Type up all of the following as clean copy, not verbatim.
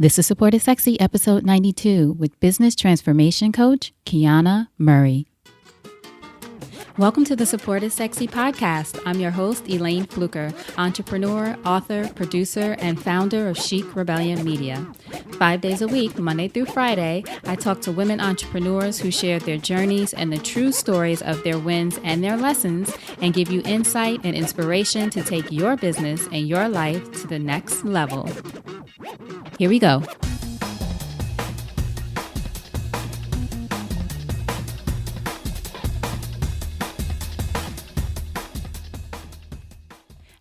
This is Support is Sexy, episode 92, with business transformation coach Quiana Murray. Welcome to the Support is Sexy podcast. I'm your host, Elayne Fluker, entrepreneur, author, producer, and founder of Chic Rebellion Media. 5 days a week, Monday through Friday, I talk to women entrepreneurs who share their journeys and the true stories of their wins and their lessons, and give you insight and inspiration to take your business and your life to the next level. Here we go.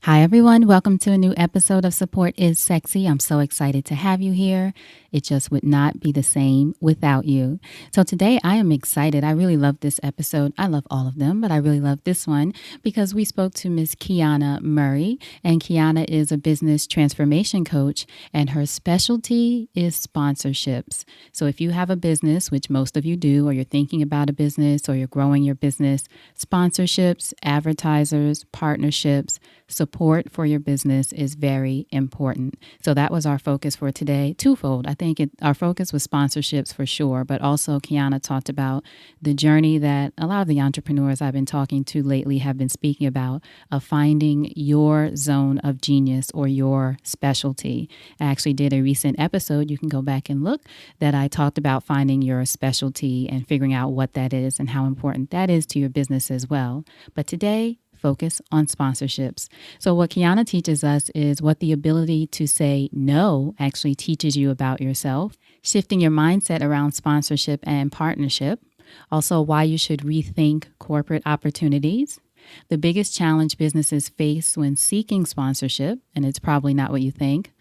Hi, everyone. Welcome to a new episode of Support is Sexy. I'm so excited to have you here. It just would not be the same without you. So today I am excited. I really love this episode. I love all of them, but I really love this one because we spoke to Miss Quiana Murray, and Quiana is a business transformation coach, and her specialty is sponsorships. So if you have a business, which most of you do, or you're thinking about a business or you're growing your business, sponsorships, advertisers, partnerships, support for your business is very important. So that was our focus for today, twofold. I think our focus was sponsorships for sure, but also Quiana talked about the journey that a lot of the entrepreneurs I've been talking to lately have been speaking about, of finding your zone of genius or your specialty. I actually did a recent episode, you can go back and look, that I talked about finding your specialty and figuring out what that is and how important that is to your business as well. But today, focus on sponsorships. So what Quiana teaches us is what the ability to say no actually teaches you about yourself, shifting your mindset around sponsorship and partnership, also why you should rethink corporate opportunities, the biggest challenge businesses face when seeking sponsorship, and it's probably not what you think,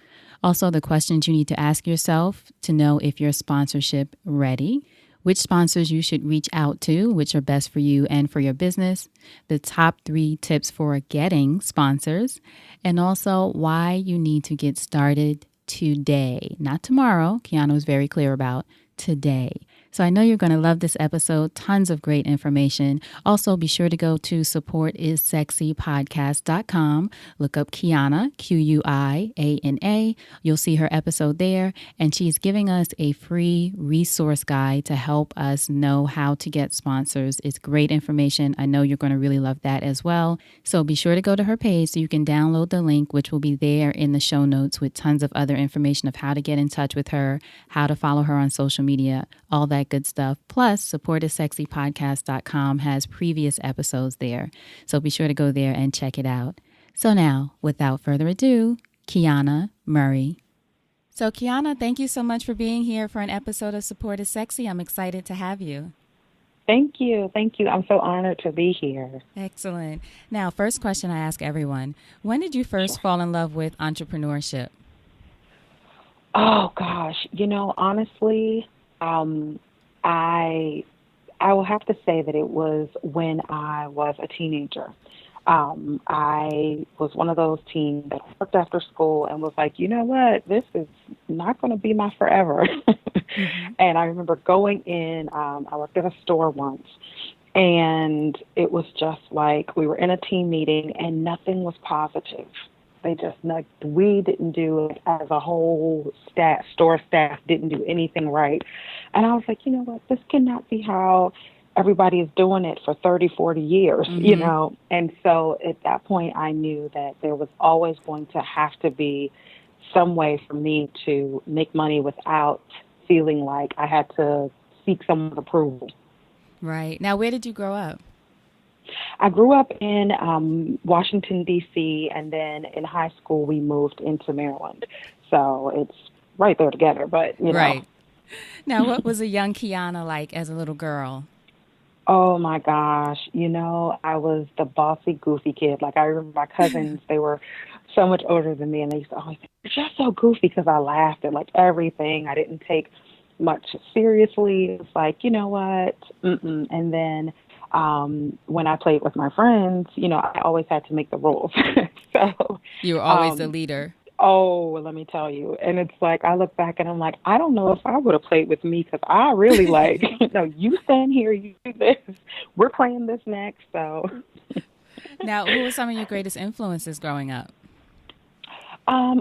also the questions you need to ask yourself to know if you're sponsorship ready, which sponsors you should reach out to, which are best for you and for your business, the top 3 tips for getting sponsors, and also why you need to get started today, not tomorrow. Quiana was very clear about today. So I know you're going to love this episode. Tons of great information. Also, be sure to go to supportissexypodcast.com. Look up Quiana, Quiana. You'll see her episode there. And she's giving us a free resource guide to help us know how to get sponsors. It's great information. I know you're going to really love that as well. So be sure to go to her page so you can download the link, which will be there in the show notes with tons of other information of how to get in touch with her, how to follow her on social media, all that good stuff. Plus, supportissexypodcast.com has previous episodes there. So be sure to go there and check it out. So now, without further ado, Quiana Murray. So Quiana, thank you so much for being here for an episode of Support is Sexy. I'm excited to have you. Thank you. Thank you. I'm so honored to be here. Excellent. Now, first question I ask everyone, when did you first fall in love with entrepreneurship? Oh, gosh. Honestly, I will have to say that it was when I was a teenager. I was one of those teens that worked after school and was like, you know what, this is not going to be my forever. Mm-hmm. And I remember going in, I worked at a store once, and it was just like we were in a team meeting and nothing was positive. They just, we didn't do it as a whole store staff didn't do anything right. And I was like, you know what, this cannot be how everybody is doing it for 30, 40 years, mm-hmm. And so at that point, I knew that there was always going to have to be some way for me to make money without feeling like I had to seek someone's approval. Right. Now, where did you grow up? I grew up in Washington, D.C., and then in high school we moved into Maryland. So it's right there together, but, Right. Now, what was a young Quiana like as a little girl? Oh, my gosh. I was the bossy, goofy kid. Like, I remember my cousins, they were so much older than me, and they used to always say, you're just so goofy, because I laughed at, everything. I didn't take much seriously. It's like, you know what? And then when I played with my friends, I always had to make the rules. So you were always the leader. Oh, let me tell you. And it's like, I look back and I'm like, I don't know if I would have played with me, because I really you stand here, you do this, we're playing this next. So now, who were some of your greatest influences growing up?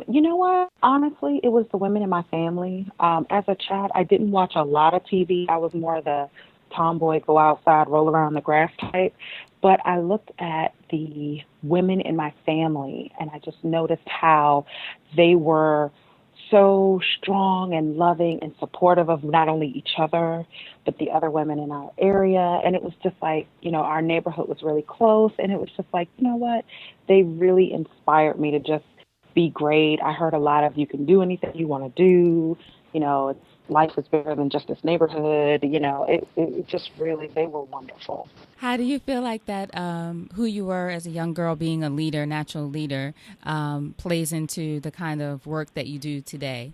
You know what? Honestly, it was the women in my family. As a child, I didn't watch a lot of TV. I was more the tomboy, go outside, roll around the grass type. But I looked at the women in my family and I just noticed how they were so strong and loving and supportive of not only each other, but the other women in our area. And it was just like, our neighborhood was really close. And it was just like, you know what? They really inspired me to just be great. I heard a lot of you can do anything you want to do. It's life is bigger than just this neighborhood. It just really, they were wonderful. How do you feel like that, who you were as a young girl being a leader, natural leader, plays into the kind of work that you do today?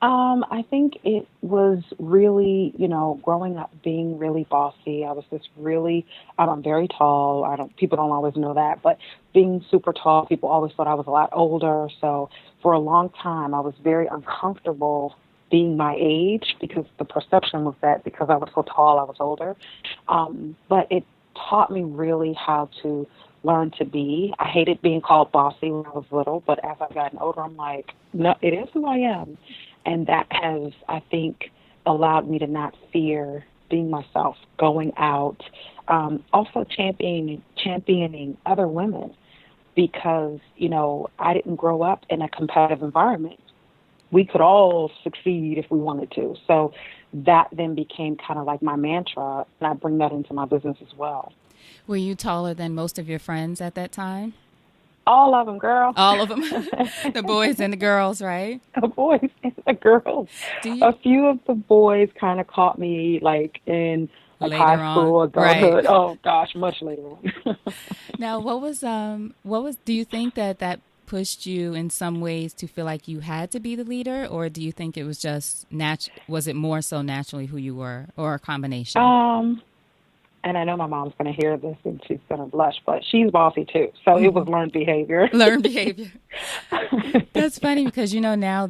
I think it was really, growing up being really bossy. I was just really, I'm very tall. People don't always know that, but being super tall, people always thought I was a lot older. So for a long time, I was very uncomfortable being my age because the perception was that because I was so tall, I was older. But it taught me really how to learn to be. I hated being called bossy when I was little, but as I've gotten older, I'm like, no, it is who I am. And that has, I think, allowed me to not fear being myself, going out, also championing other women because, I didn't grow up in a competitive environment. We could all succeed if we wanted to. So that then became kind of like my mantra, and I bring that into my business as well. Were you taller than most of your friends at that time? All of them, girl. All of them, the boys and the girls, right? The boys and the girls. Do you A few of the boys kind of caught me like in like later high on, school, right? adulthood. Oh gosh, much later on. Now, what was? Do you think that pushed you in some ways to feel like you had to be the leader, or do you think it was just was it more so naturally who you were, or a combination? um, and I know my mom's going to hear this and she's going to blush, but she's bossy too. So it Hmm. was learned behavior. Learned behavior. That's funny because now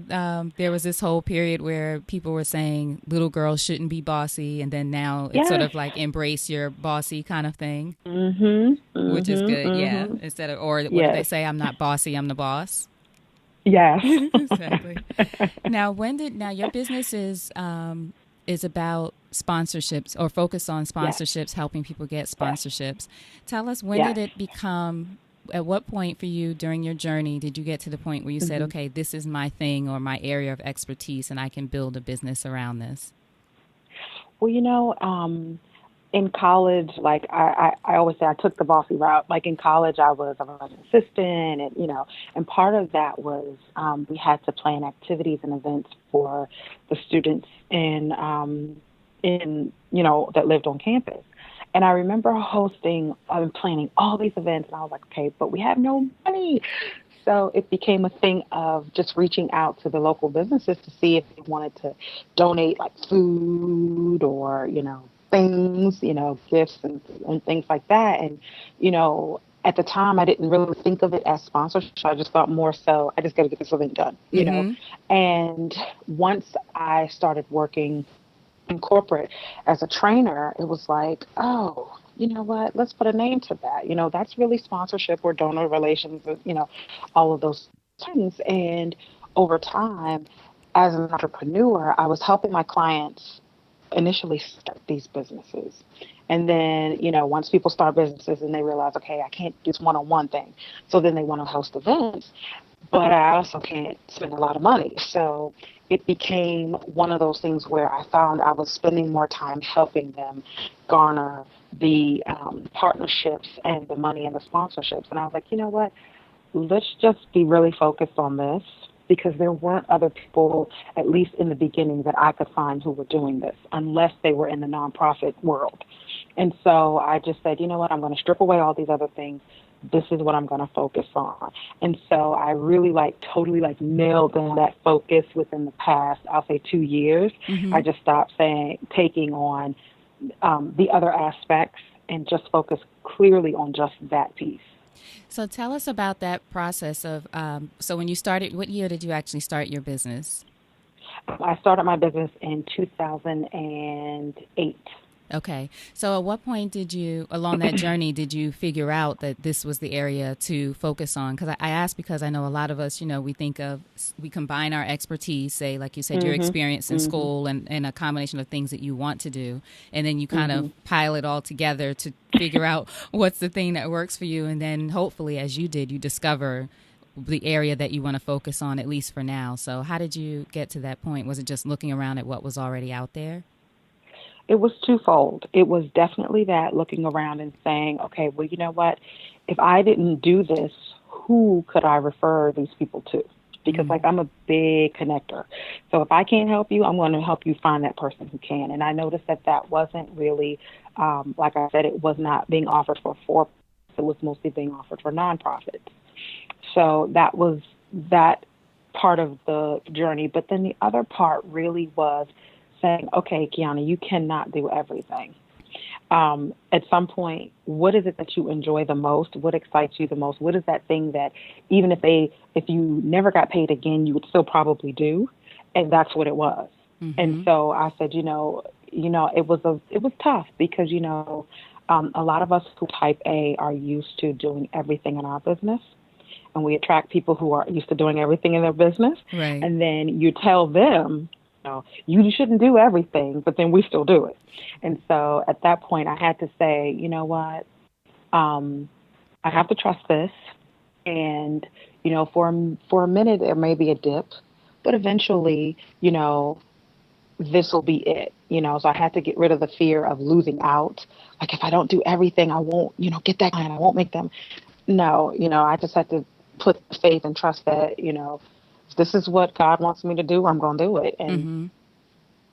there was this whole period where people were saying little girls shouldn't be bossy, and then now it's sort Yes. of like embrace your bossy kind of thing, Mhm. which is Mhm. good. Yeah, Mhm. instead of, or what do they Yes. say? I'm not bossy, I'm the boss. Yes. Exactly. Now your business is about sponsorships or focus on Yes. sponsorships, helping people get Yes. sponsorships. Tell us, when did Yes. it become? At what point for you during your journey did you get to the point where you said, Mhm. okay, this is my thing or my area of expertise and I can build a business around this? Well, in college, like I always say I took the bossy route. Like in college, I was an assistant, and and part of that was we had to plan activities and events for the students in that lived on campus. And I remember hosting and planning all these events, and I was like, okay, but we have no money. So it became a thing of just reaching out to the local businesses to see if they wanted to donate like food or, things, gifts and things like that. And, at the time I didn't really think of it as sponsorship. I just thought more so I just got to get this event done. Mm-hmm. And once I started working in corporate as a trainer, it was like, oh, you know what? Let's put a name to that. That's really sponsorship or donor relations, all of those things. And over time, as an entrepreneur, I was helping my clients initially start these businesses. And then, once people start businesses and they realize, okay, I can't do this one-on-one thing. So then they want to host events, but I also can't spend a lot of money. So it became one of those things where I found I was spending more time helping them garner the partnerships and the money and the sponsorships. And I was like, you know what? Let's just be really focused on this because there weren't other people, at least in the beginning, that I could find who were doing this unless they were in the nonprofit world. And so I just said, you know what? I'm going to strip away all these other things. This is what I'm going to focus on. And so I really totally nailed in that focus within the past, I'll say 2 years. Mm-hmm. I just stopped taking on the other aspects and just focus clearly on just that piece. So tell us about that process of, so when you started, what year did you actually start your business? I started my business in 2008. Okay. So at what point along that journey, did you figure out that this was the area to focus on? Because I ask because I know a lot of us, we combine our expertise, say, like you said, your Mhm. experience in Mhm. school and a combination of things that you want to do. And then you kind of Mhm. pile it all together to figure out what's the thing that works for you. And then hopefully, as you did, you discover the area that you want to focus on, at least for now. So how did you get to that point? Was it just looking around at what was already out there? It was twofold. It was definitely that, looking around and saying, okay, well, you know what? If I didn't do this, who could I refer these people to? Because, like, I'm a big connector. So if I can't help you, I'm going to help you find that person who can. And I noticed that that wasn't really, like I said, it was not being offered for, it was mostly being offered for nonprofits. So that was that part of the journey. But then the other part really was saying, okay, Quiana, you cannot do everything. At some point, what is it that you enjoy the most? What excites you the most? What is that thing that even if you never got paid again, you would still probably do? And that's what it was. And Mm-hmm. so I said, it was tough because, a lot of us who type A are used to doing everything in our business, and we attract people who are used to doing everything in their business. Right. And then you tell them, you shouldn't do everything, but then we still do it. And so at that point, I had to say, you know what? Um, I have to trust this. And, for a minute, there may be a dip, but eventually, this will be it. So I had to get rid of the fear of losing out. Like, if I don't do everything, I won't, get that client. I won't make them. No, I just had to put faith and trust that, if this is what God wants me to do, I'm going to do it. And Mm-hmm.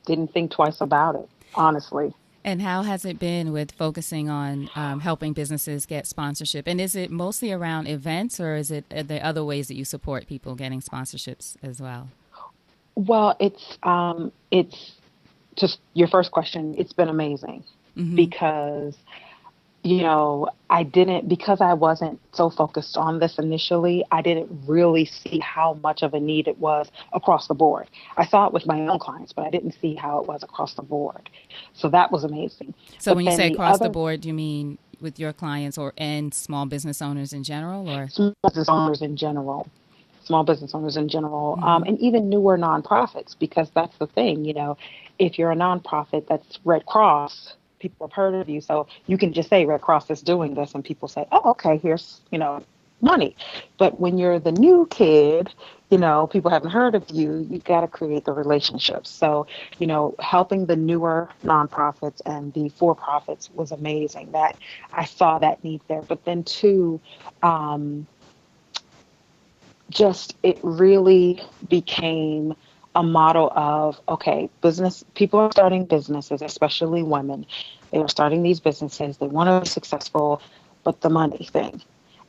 didn't think twice about it, honestly. And how has it been with focusing on helping businesses get sponsorship? And is it mostly around events, or are there other ways that you support people getting sponsorships as well? Well, it's just your first question. It's been amazing Mm-hmm. because because I wasn't so focused on this initially, I didn't really see how much of a need it was across the board. I saw it with my own clients, but I didn't see how it was across the board. So that was amazing. So But when you then say the across the other board, do you mean with your clients and small business owners in general, or? small business owners in general, small business owners in general, Mm-hmm. and even newer nonprofits, because that's the thing, if you're a nonprofit that's Red Cross, people have heard of you. So you can just say Red Cross is doing this, and people say, oh, okay, here's, money. But when you're the new kid, people haven't heard of you, you got to create the relationships. So, helping the newer nonprofits and the for-profits was amazing. That I saw that need there. But then too, um, just it really became a model of, okay, business people are starting businesses, especially women. They are starting these businesses, they want to be successful, but the money thing.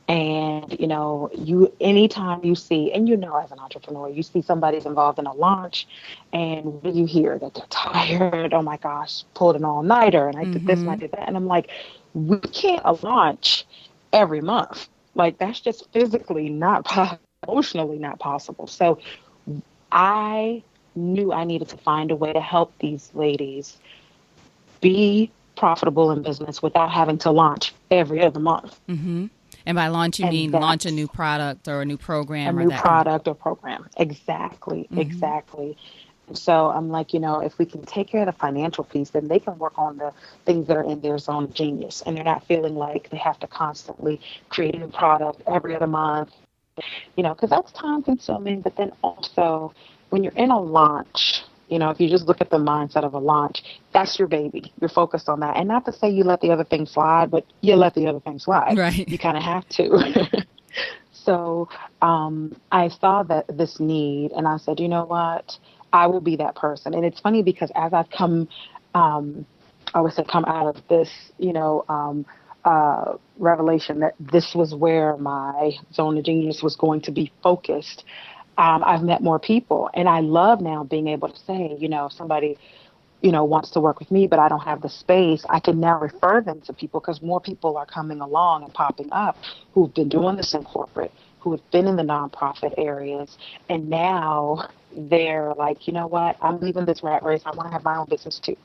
And you anytime you see, and as an entrepreneur, you see somebody's involved in a launch, and what do you hear? That they're tired. Oh my gosh, pulled an all-nighter, and I did this and I Mm-hmm. did that. And I'm like, we can't launch every month. Like, that's just physically not possible, emotionally not possible. So I knew I needed to find a way to help these ladies be profitable in business without having to launch every other month. Mm-hmm. And by launch, you And mean launch a that's new product or a new a program or new that kind product or program. Exactly, of. Mm-hmm. exactly. And so I'm like, if we can take care of the financial piece, then they can work on the things that are in their zone of genius. And they're not feeling like they have to constantly create a new product every other month, because that's time consuming. But then also, when you're in a launch, if you just look at the mindset of a launch, that's your baby. You're focused on that. And not to say you let the other things slide, but you let the other things slide. You Right. kind of have to. So I saw that this need, and I said, you know what? I will be that person. And it's funny because as I've um, I would say, come out of this, revelation that this was where my zone of genius was going to be focused. I've met more people, and I love now being able to say, if somebody wants to work with me, but I don't have the space, I can now refer them to people because more people are coming along and popping up who've been doing this in corporate, who have been in the nonprofit areas, and now they're like, you know what, I'm leaving this rat race. I want to have my own business too.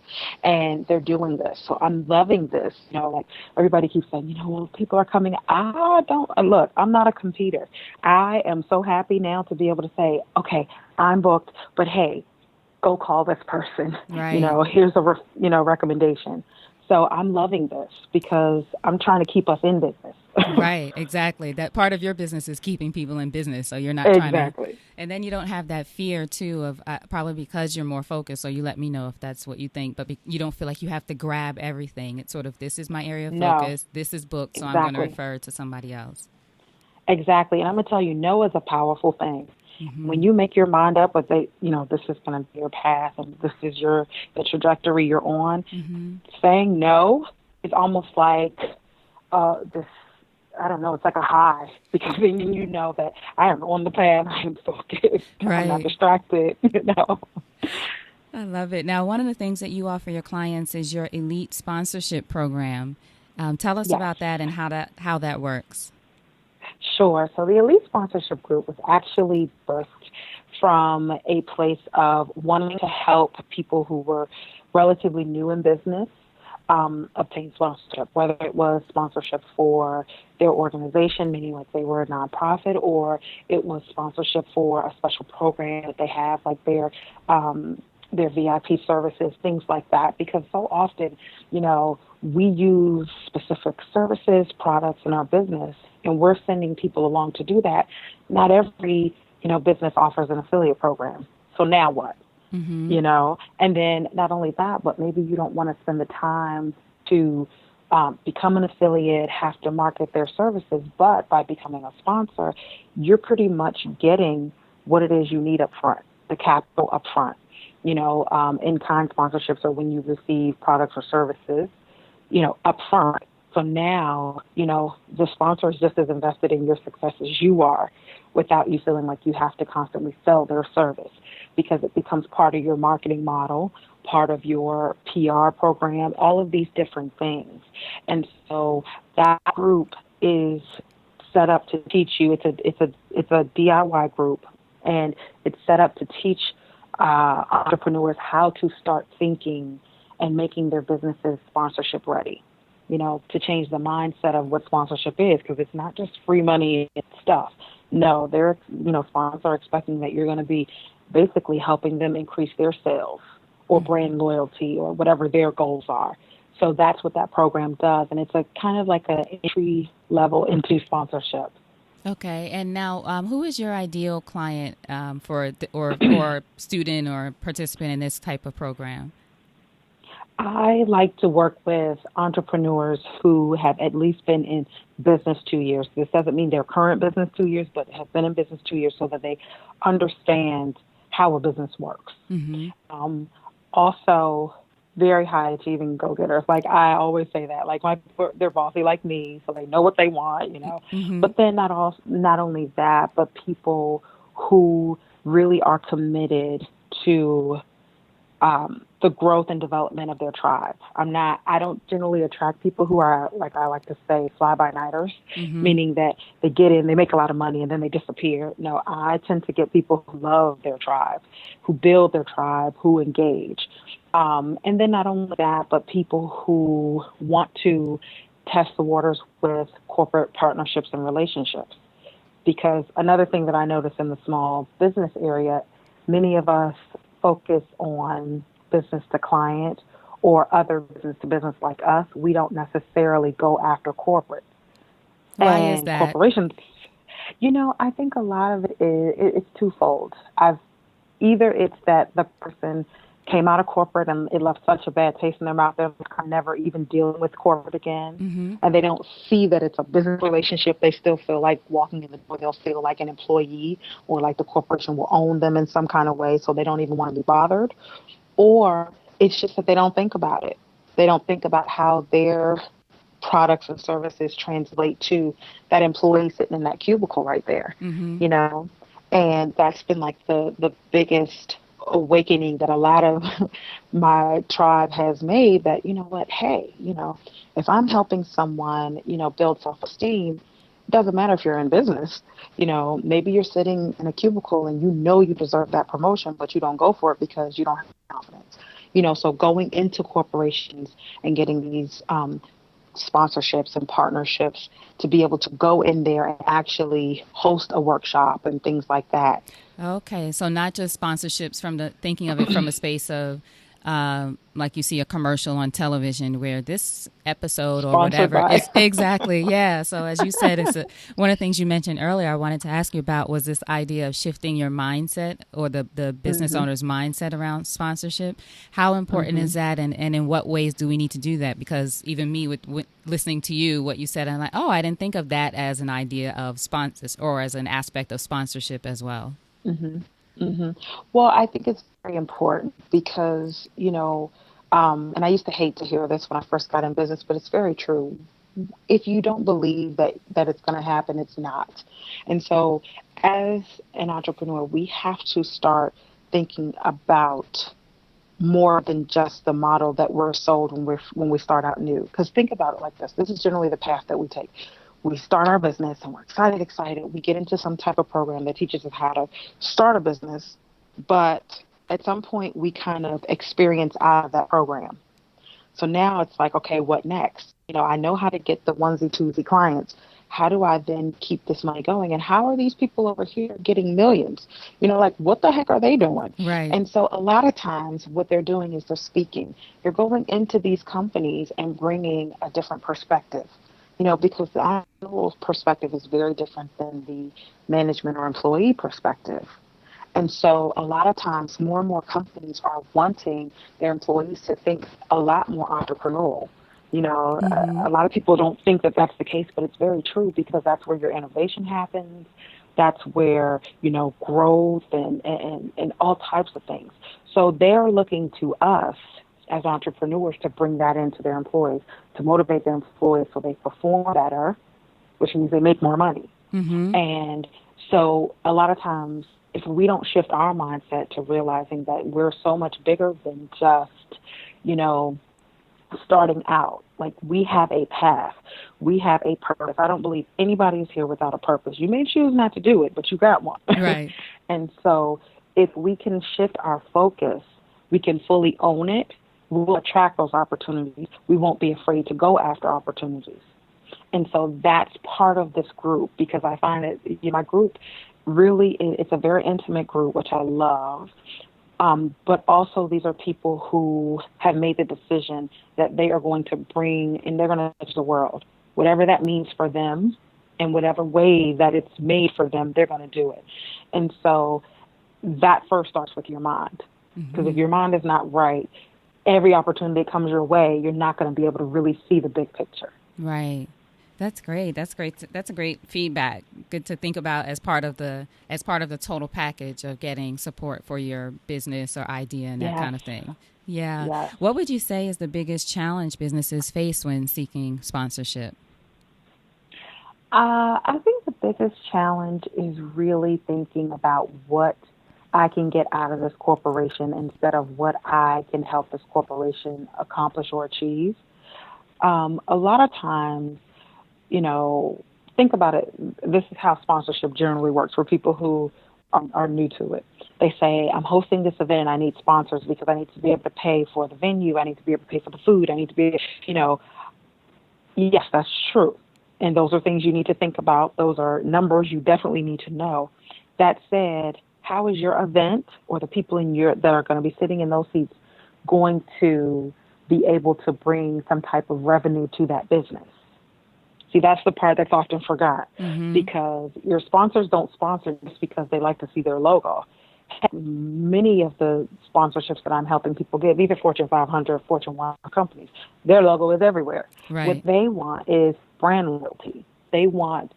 And they're doing this. So I'm loving this. Like everybody keeps saying, well, people are coming. I don't, look, I'm not a competitor. I am so happy now to be able to say, okay, I'm booked, but hey, go call this person. Right. Here's a, recommendation. So I'm loving this because I'm trying to keep us in business. Right, exactly. That part of your business is keeping people in business. So you're not trying to, Exactly. and then you don't have that fear too of probably because you're more focused. So you let me know if that's what you think, but you don't feel like you have to grab everything. It's sort of, this is my area of No, focus. This is booked. So I'm going to exactly. refer to somebody else. Exactly. And I'm going to tell you, no is a powerful thing. Mm-hmm. When you make your mind up that this is going to be your path and this is the trajectory you're on, Mm-hmm. saying no is almost like this, I don't know, it's like a high because then you know that I am on the path, I am focused, I'm not Right. distracted. I love it. Now, one of the things that you offer your clients is your elite sponsorship program. Tell us Yes. about that and how that works. Sure. So the Elite Sponsorship Group was actually birthed from a place of wanting to help people who were relatively new in business obtain sponsorship, whether it was sponsorship for their organization, meaning like they were a nonprofit, or it was sponsorship for a special program that they have, like their VIP services, things like that. Because so often, we use specific services, products in our business, and we're sending people along to do that. Not every, business offers an affiliate program. So now what? Mm-hmm. And then not only that, but maybe you don't want to spend the time to become an affiliate, have to market their services, but by becoming a sponsor, you're pretty much getting what it is you need up front, the capital up front. In-kind sponsorships are when you receive products or services, up front. So now, the sponsor is just as invested in your success as you are without you feeling like you have to constantly sell their service because it becomes part of your marketing model, part of your PR program, all of these different things. And so that group is set up to teach you. It's a DIY group, and it's set up to teach entrepreneurs how to start thinking and making their businesses sponsorship ready. To change the mindset of what sponsorship is, because it's not just free money and stuff. No, sponsors are expecting that you're going to be basically helping them increase their sales or brand loyalty or whatever their goals are. So that's what that program does, and it's a kind of like an entry level into sponsorship. Okay, and now, who is your ideal client or student or participant in this type of program? I like to work with entrepreneurs who have at least been in business 2 years. This doesn't mean their current business 2 years, but have been in business 2 years so that they understand how a business works. Mm-hmm. Also, very high achieving go-getters. Like I always say that, like they're bossy like me, so they know what they want. Mm-hmm. But then not only that, but people who really are committed to the growth and development of their tribe. I don't generally attract people who are, like I like to say, fly-by-nighters, Mm-hmm. meaning that they get in, they make a lot of money, and then they disappear. No, I tend to get people who love their tribe, who build their tribe, who engage. And then not only that, but people who want to test the waters with corporate partnerships and relationships. Because another thing that I notice in the small business area, many of us focus on business to client or other business to business like us. We don't necessarily go after corporate. Why is And that? corporations, I think a lot of it is it's twofold. Either it's that the person came out of corporate and it left such a bad taste in their mouth, they're never even dealing with corporate again. Mm-hmm. And they don't see that it's a business relationship. They still feel like walking in the door, they'll feel like an employee or like the corporation will own them in some kind of way, so they don't even want to be bothered. Or it's just that they don't think about it. They don't think about how their products and services translate to that employee sitting in that cubicle right there, Mm-hmm. you know? And that's been like the biggest awakening that a lot of my tribe has made, that, hey, if I'm helping someone, build self-esteem, doesn't matter if you're in business. Maybe you're sitting in a cubicle and you deserve that promotion, but you don't go for it because you don't have confidence. So going into corporations and getting these sponsorships and partnerships to be able to go in there and actually host a workshop and things like that. Okay, so not just sponsorships thinking of it from a space of like you see a commercial on television where this episode or Sponsored whatever by. is exactly, yeah. So as you said, one of the things you mentioned earlier I wanted to ask you about was this idea of shifting your mindset or the business owner's mindset around sponsorship. How important is that, and in what ways do we need to do that? Because even me with listening to you, what you said, I'm like, oh, I didn't think of that as an idea of sponsors or as an aspect of sponsorship as well. Well, I think it's very important because, and I used to hate to hear this when I first got in business, but it's very true. If you don't believe that it's going to happen, it's not. And so as an entrepreneur, we have to start thinking about more than just the model that we're sold when we start out new. Because think about it like this. This is generally the path that we take. We start our business and we're excited. We get into some type of program that teaches us how to start a business, but at some point we kind of experience out of that program. So now it's like, okay, what next? I know how to get the onesie twosie clients. How do I then keep this money going? And how are these people over here getting millions? Like what the heck are they doing? Right. And so a lot of times what they're doing is they're speaking. You're going into these companies and bringing a different perspective. Because the entrepreneurial perspective is very different than the management or employee perspective. And so a lot of times more and more companies are wanting their employees to think a lot more entrepreneurial. A lot of people don't think that that's the case, but it's very true because that's where your innovation happens. That's where, growth and all types of things. So they're looking to us as entrepreneurs to bring that into their employees, to motivate their employees so they perform better, which means they make more money. And so a lot of times, if we don't shift our mindset to realizing that we're so much bigger than just, starting out, like we have a path, we have a purpose. I don't believe anybody is here without a purpose. You may choose not to do it, but you got one. Right. And so if we can shift our focus, we can fully own it, we'll attract those opportunities. We won't be afraid to go after opportunities. And so that's part of this group because I find that my group really, it's a very intimate group, which I love. But also these are people who have made the decision that they are going to bring and they're going to touch the world, whatever that means for them and whatever way that it's made for them, they're going to do it. And so that first starts with your mind, because if your mind is not right, every opportunity that comes your way, you're not going to be able to really see the big picture. Right. That's great. That's great. That's a great feedback. Good to think about as part of the total package of getting support for your business or idea and that kind of thing. Yeah. Yes. What would you say is the biggest challenge businesses face when seeking sponsorship? I think the biggest challenge is really thinking about what I can get out of this corporation instead of what I can help this corporation accomplish or achieve. A lot of times, think about it. This is how sponsorship generally works for people who are new to it. They say, I'm hosting this event. I need sponsors because I need to be able to pay for the venue. I need to be able to pay for the food. I need to be, yes, that's true. And those are things you need to think about. Those are numbers you definitely need to know. That said, how is your event or the people that are going to be sitting in those seats going to be able to bring some type of revenue to that business? See, that's the part that's often forgot because your sponsors don't sponsor just because they like to see their logo. Many of the sponsorships that I'm helping people get, these are Fortune 500, Fortune 100 companies. Their logo is everywhere. Right. What they want is brand loyalty. They want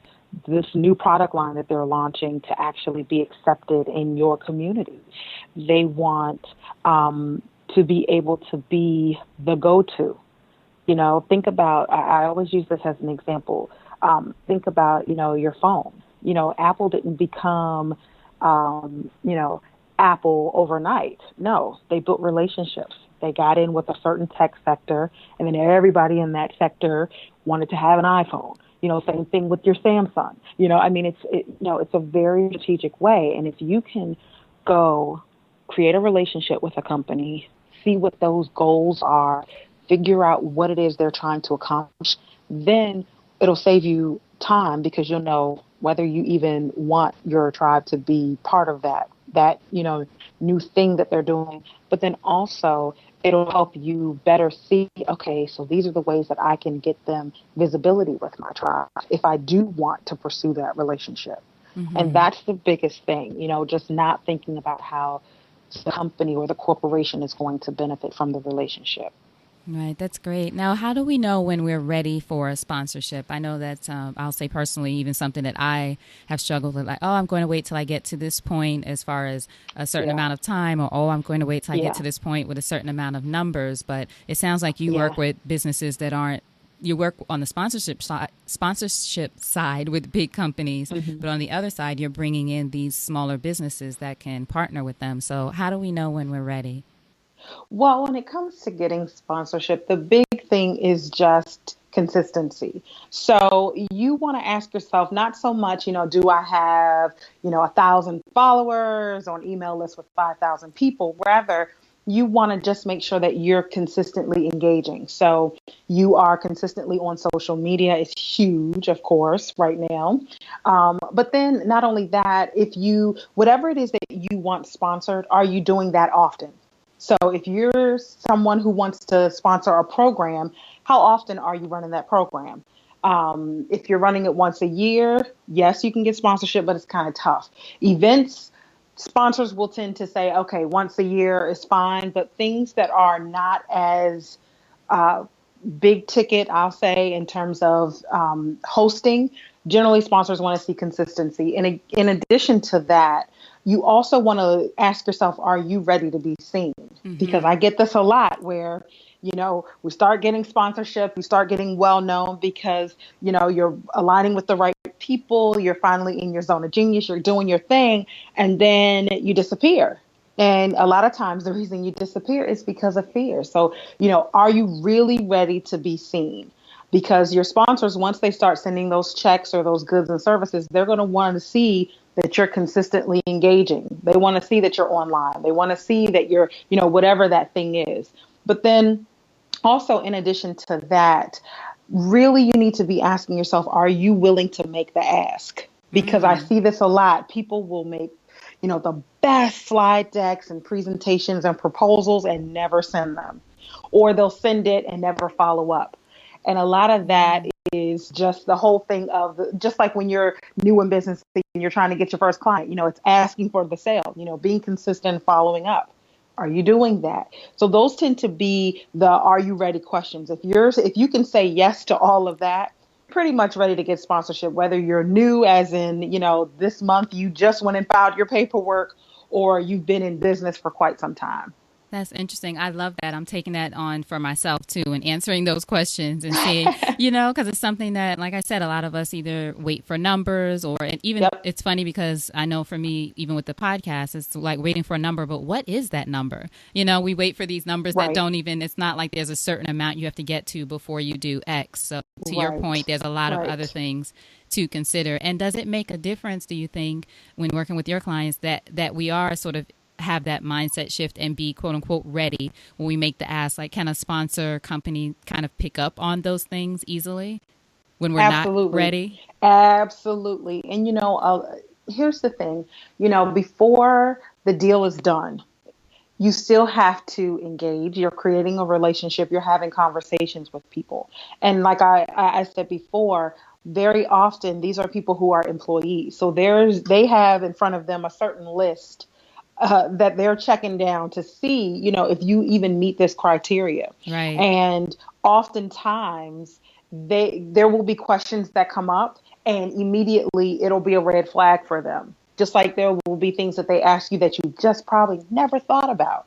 this new product line that they're launching to actually be accepted in your community. They want to be able to be the go-to. Think about, I always use this as an example. Think about, your phone. Apple didn't become, Apple overnight. No, they built relationships. They got in with a certain tech sector, and then everybody in that sector wanted to have an iPhone. Same thing with your Samsung. It's a very strategic way. And if you can go create a relationship with a company, see what those goals are, figure out what it is they're trying to accomplish, then it'll save you time because you'll know whether you even want your tribe to be part of that new thing that they're doing. But then also it'll help you better see, okay, so these are the ways that I can get them visibility with my tribe if I do want to pursue that relationship. And that's the biggest thing, just not thinking about how the company or the corporation is going to benefit from the relationship. Right. That's great. Now, how do we know when we're ready for a sponsorship? I know that's, I'll say personally, even something that I have struggled with, like, oh, I'm going to wait till I get to this point as far as a certain amount of time, or, oh, I'm going to wait till I get to this point with a certain amount of numbers. But it sounds like you work with businesses that aren't, you work on the sponsorship side with big companies, but on the other side, you're bringing in these smaller businesses that can partner with them. So how do we know when we're ready? Well, when it comes to getting sponsorship, the big thing is just consistency. So you want to ask yourself, not so much, do I have, 1,000 followers on email list with 5,000 people? Rather, you want to just make sure that you're consistently engaging. So you are consistently on social media. It's huge, of course, right now. But then not only that, whatever it is that you want sponsored, are you doing that often? So if you're someone who wants to sponsor a program, how often are you running that program? If you're running it once a year, yes, you can get sponsorship, but it's kind of tough. Events, sponsors will tend to say, okay, once a year is fine, but things that are not as big ticket, I'll say, in terms of hosting, generally sponsors want to see consistency. And in addition to that, you also want to ask yourself, are you ready to be seen? Because I get this a lot where, we start getting sponsorship, you start getting well known because, you're aligning with the right people, you're finally in your zone of genius, you're doing your thing, and then you disappear. And a lot of times the reason you disappear is because of fear. So, are you really ready to be seen? Because your sponsors, once they start sending those checks or those goods and services, they're going to want to see that you're consistently engaging. They want to see that you're online. They want to see that you're, whatever that thing is. But then also, in addition to that, really you need to be asking yourself, are you willing to make the ask? Because I see this a lot. People will make, the best slide decks and presentations and proposals and never send them. Or they'll send it and never follow up. And a lot of that is just the whole thing of just like when you're new in business and you're trying to get your first client, it's asking for the sale, being consistent, following up. Are you doing that? So those tend to be the are you ready questions. If you can say yes to all of that, pretty much ready to get sponsorship, whether you're new as in, this month you just went and filed your paperwork or you've been in business for quite some time. That's interesting. I love that. I'm taking that on for myself too and answering those questions and seeing, because it's something that, like I said, a lot of us either wait for numbers or and even it's funny because I know for me, even with the podcast, it's like waiting for a number. But what is that number? We wait for these numbers that don't even, it's not like there's a certain amount you have to get to before you do X. So to your point, there's a lot of other things to consider. And does it make a difference, do you think, when working with your clients that we are sort of have that mindset shift and be quote unquote ready when we make the ask? Like, can a sponsor company kind of pick up on those things easily when we're not ready? Absolutely. And, here's the thing, before the deal is done, you still have to engage. You're creating a relationship. You're having conversations with people. And like I said before, very often these are people who are employees. So they have in front of them a certain list that they're checking down to see, if you even meet this criteria. Right. And oftentimes there will be questions that come up and immediately it'll be a red flag for them. Just like there will be things that they ask you that you just probably never thought about.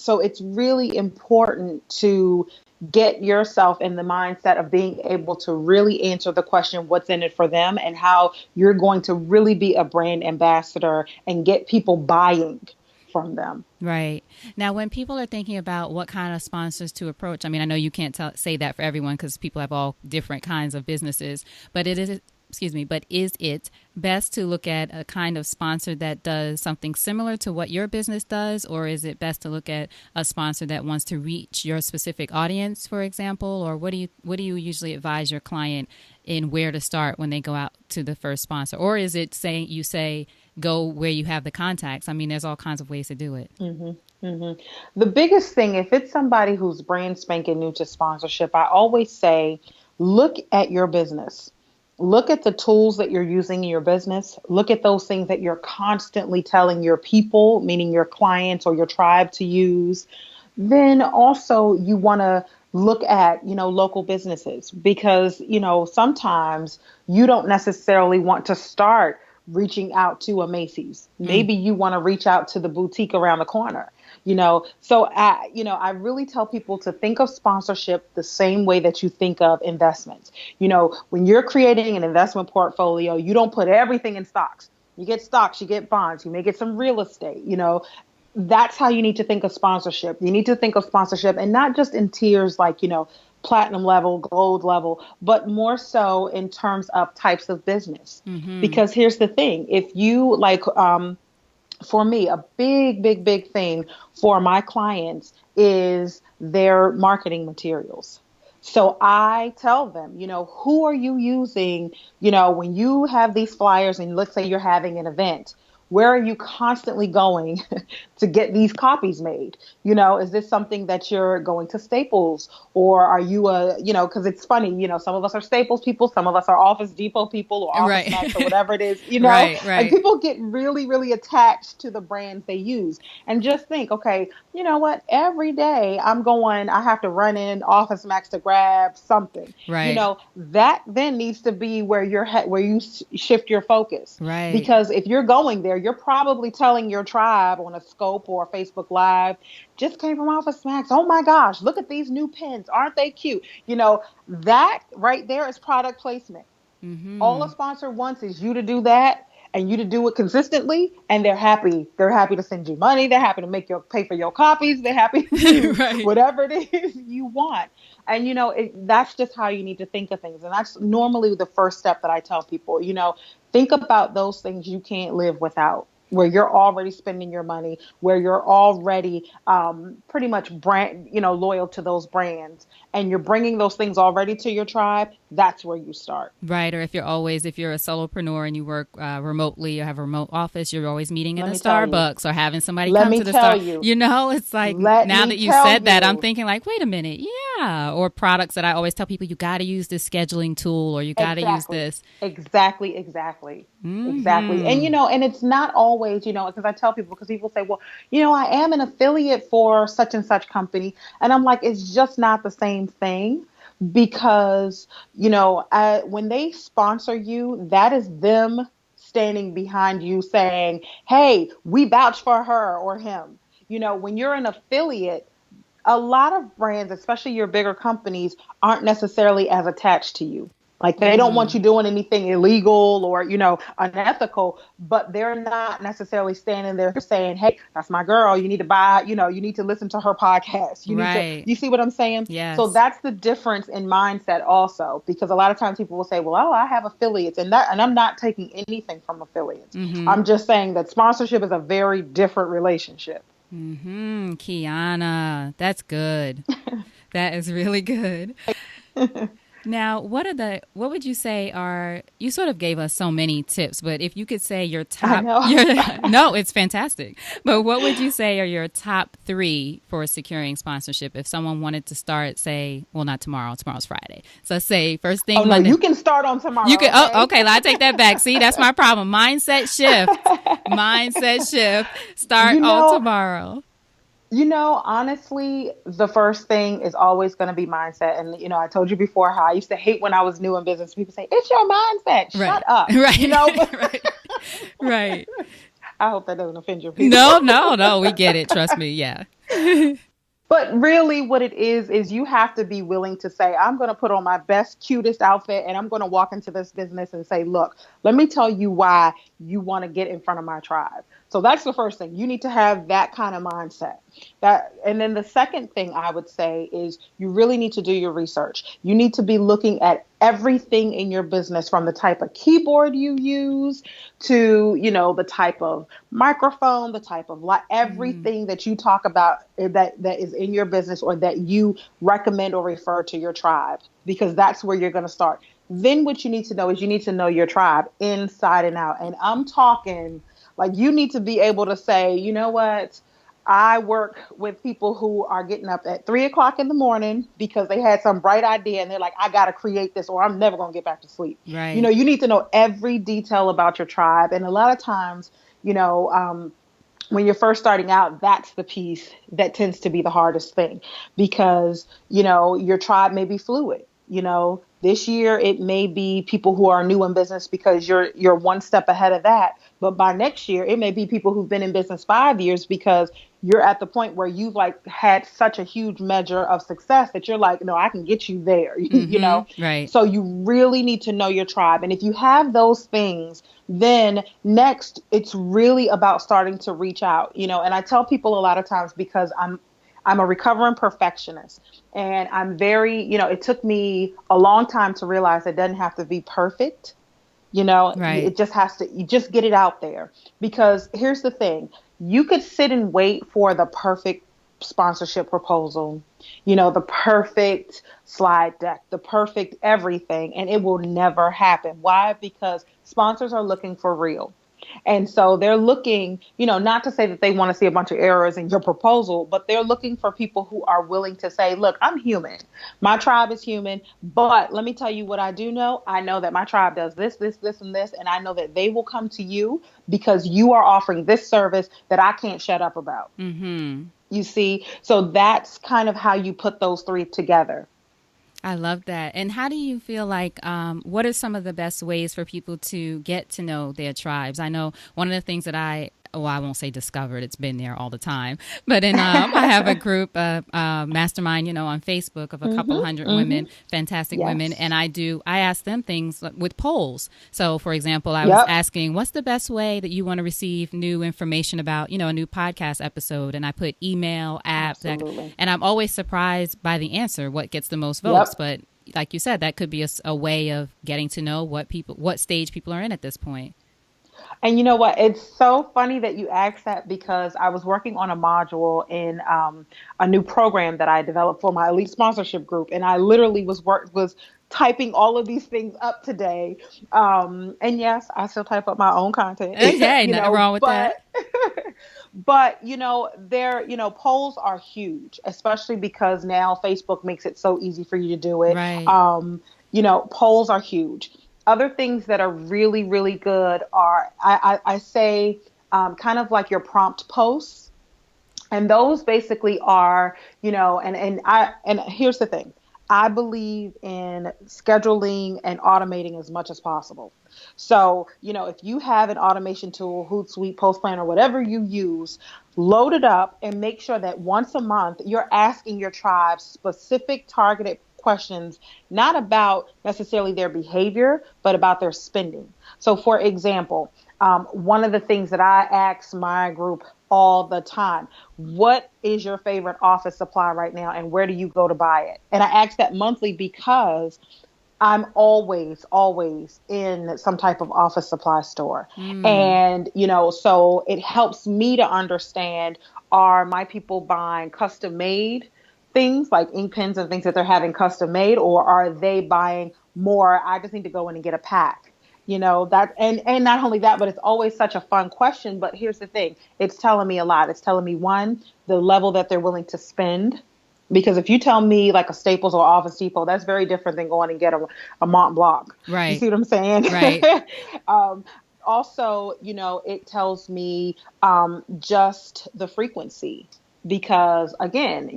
So it's really important to get yourself in the mindset of being able to really answer the question, what's in it for them, and how you're going to really be a brand ambassador and get people buying from them. Right. Now, when people are thinking about what kind of sponsors to approach, I mean, I know you can't say that for everyone because people have all different kinds of businesses, but is it best to look at a kind of sponsor that does something similar to what your business does, or is it best to look at a sponsor that wants to reach your specific audience, for example? Or what do you usually advise your client in where to start when they go out to the first sponsor? Or is it you say go where you have the contacts? I mean, there's all kinds of ways to do it. Mm-hmm. Mm-hmm. The biggest thing, if it's somebody who's brand spanking new to sponsorship, I always say, look at your business. Look at the tools that you're using in your business. Look at those things that you're constantly telling your people, meaning your clients or your tribe, to use. Then also you want to look at, local businesses, because, sometimes you don't necessarily want to start reaching out to a Macy's. Maybe you want to reach out to the boutique around the corner. So I really tell people to think of sponsorship the same way that you think of investments. When you're creating an investment portfolio, you don't put everything in stocks. You get stocks, you get bonds, you may get some real estate. That's how you need to think of sponsorship. You need to think of sponsorship, and not just in tiers like, platinum level, gold level, but more so in terms of types of business. Mm-hmm. Because here's the thing, if you for me, a big, big, big thing for my clients is their marketing materials. So I tell them, who are you using, when you have these flyers and let's say you're having an event, where are you constantly going to get these copies made? Is this something that you're going to Staples, or are you because it's funny, some of us are Staples people, some of us are Office Depot people or Office Max or whatever it is, Right. And people get really, really attached to the brands they use. And just think, okay, you know what? Every day I have to run in Office Max to grab something. Right. That then needs to be where you shift your focus. Right. Because if you're going there, you're probably telling your tribe on a Scope or a Facebook Live, just came from Office Max. Oh my gosh, look at these new pens. Aren't they cute? That right there is product placement. Mm-hmm. All a sponsor wants is you to do that and you to do it consistently, and they're happy. They're happy to send you money. They're happy to pay for your copies. They're happy to do whatever it is you want. And, that's just how you need to think of things. And that's normally the first step that I tell people, think about those things you can't live without, where you're already spending your money, where you're already pretty much loyal to those brands, and you're bringing those things already to your tribe. That's where you start. Right. Or if you're a solopreneur and you work remotely or have a remote office, you're always meeting in a Starbucks or having somebody come to the Starbucks. It's like now that you said that, I'm thinking like, wait a minute. Yeah. Or products that I always tell people, you got to use this scheduling tool, or you got to use this. Exactly. Mm-hmm. Exactly. And, and it's not always, because I tell people, because people say, well, I am an affiliate for such and such company. And I'm like, it's just not the same thing. Because, when they sponsor you, that is them standing behind you saying, hey, we vouch for her or him. When you're an affiliate, a lot of brands, especially your bigger companies, aren't necessarily as attached to you. Like they don't want you doing anything illegal or, unethical, but they're not necessarily standing there saying, hey, that's my girl. You need to buy, you need to listen to her podcast. You see what I'm saying? Yes. So that's the difference in mindset also, because a lot of times people will say, well, I have affiliates, and I'm not taking anything from affiliates. Mm-hmm. I'm just saying that sponsorship is a very different relationship. Mm-hmm. Quiana, that's good. That is really good. Now, what would you say are, you sort of gave us so many tips, but if you could say your top, no, it's fantastic. But what would you say are your top 3 for securing sponsorship if someone wanted to start, say, well, not tomorrow, tomorrow's Friday. So say first thing Monday. You can start on tomorrow. You can, okay, I take that back. See, that's my problem. Mindset shift. Start on tomorrow. Honestly, the first thing is always going to be mindset. And, I told you before how I used to hate when I was new in business. People say, it's your mindset. Shut up. Right. Right. I hope that doesn't offend your people. No. We get it. Trust me. Yeah. But really what it is you have to be willing to say, I'm going to put on my best, cutest outfit, and I'm going to walk into this business and say, look, let me tell you why you want to get in front of my tribe. So that's the first thing. You need to have that kind of mindset. And then the second thing I would say is you really need to do your research. You need to be looking at everything in your business, from the type of keyboard you use to, the type of microphone, the type of everything that you talk about that is in your business or that you recommend or refer to your tribe, because that's where you're going to start. Then what you need to know is you need to know your tribe inside and out. And I'm talking like you need to be able to say, you know what? I work with people who are getting up at 3 o'clock in the morning because they had some bright idea and they're like, I got to create this or I'm never going to get back to sleep. Right. You need to know every detail about your tribe. And a lot of times, when you're first starting out, that's the piece that tends to be the hardest thing because, your tribe may be fluid. This year it may be people who are new in business because you're one step ahead of that. But by next year, it may be people who've been in business 5 years because you're at the point where you've had such a huge measure of success that you're like, no, I can get you there, Right. So you really need to know your tribe. And if you have those things, then next it's really about starting to reach out, and I tell people a lot of times because I'm a recovering perfectionist and I'm very, it took me a long time to realize it doesn't have to be perfect. Right. It just has to, you just get it out there because here's the thing. You could sit and wait for the perfect sponsorship proposal, the perfect slide deck, the perfect everything, and it will never happen. Why? Because sponsors are looking for real. And so they're looking, not to say that they want to see a bunch of errors in your proposal, but they're looking for people who are willing to say, look, I'm human. My tribe is human. But let me tell you what I do know. I know that my tribe does this, this, this, and this. And I know that they will come to you because you are offering this service that I can't shut up about. Mm-hmm. You see? So that's kind of how you put those three together. I love that. And how do you feel like, what are some of the best ways for people to get to know their tribes? I know one of the things that I won't say discovered, it's been there all the time, but I have a group, mastermind, on Facebook of a couple hundred women, fantastic women. And I ask them things with polls. So for example, I was asking, what's the best way that you want to receive new information about, a new podcast episode? And I put email, app, and I'm always surprised by the answer, what gets the most votes. But like you said, that could be a way of getting to know what stage people are in at this point. And you know what? It's so funny that you asked that because I was working on a module in a new program that I developed for my elite sponsorship group. And I literally was typing all of these things up today. And yes, I still type up my own content. Okay, nothing wrong with that. But, polls are huge, especially because now Facebook makes it so easy for you to do it. Right. Polls are huge. Other things that are really, really good are, I say, kind of like your prompt posts. And those basically are, and here's the thing. I believe in scheduling and automating as much as possible. So, if you have an automation tool, Hootsuite, Postplan, or whatever you use, load it up and make sure that once a month you're asking your tribe specific targeted questions, not about necessarily their behavior, but about their spending. So for example, one of the things that I ask my group all the time, what is your favorite office supply right now and where do you go to buy it? And I ask that monthly because I'm always in some type of office supply store. And, so it helps me to understand, are my people buying custom made things like ink pens and things that they're having custom made, or are they buying more? I just need to go in and get a pack, that, and not only that, but it's always such a fun question. But here's the thing. It's telling me a lot. It's telling me, one, the level that they're willing to spend. Because if you tell me like a Staples or Office Depot, that's very different than going and get a Mont Blanc. Right. You see what I'm saying? Right. Also, it tells me just the frequency. Because again,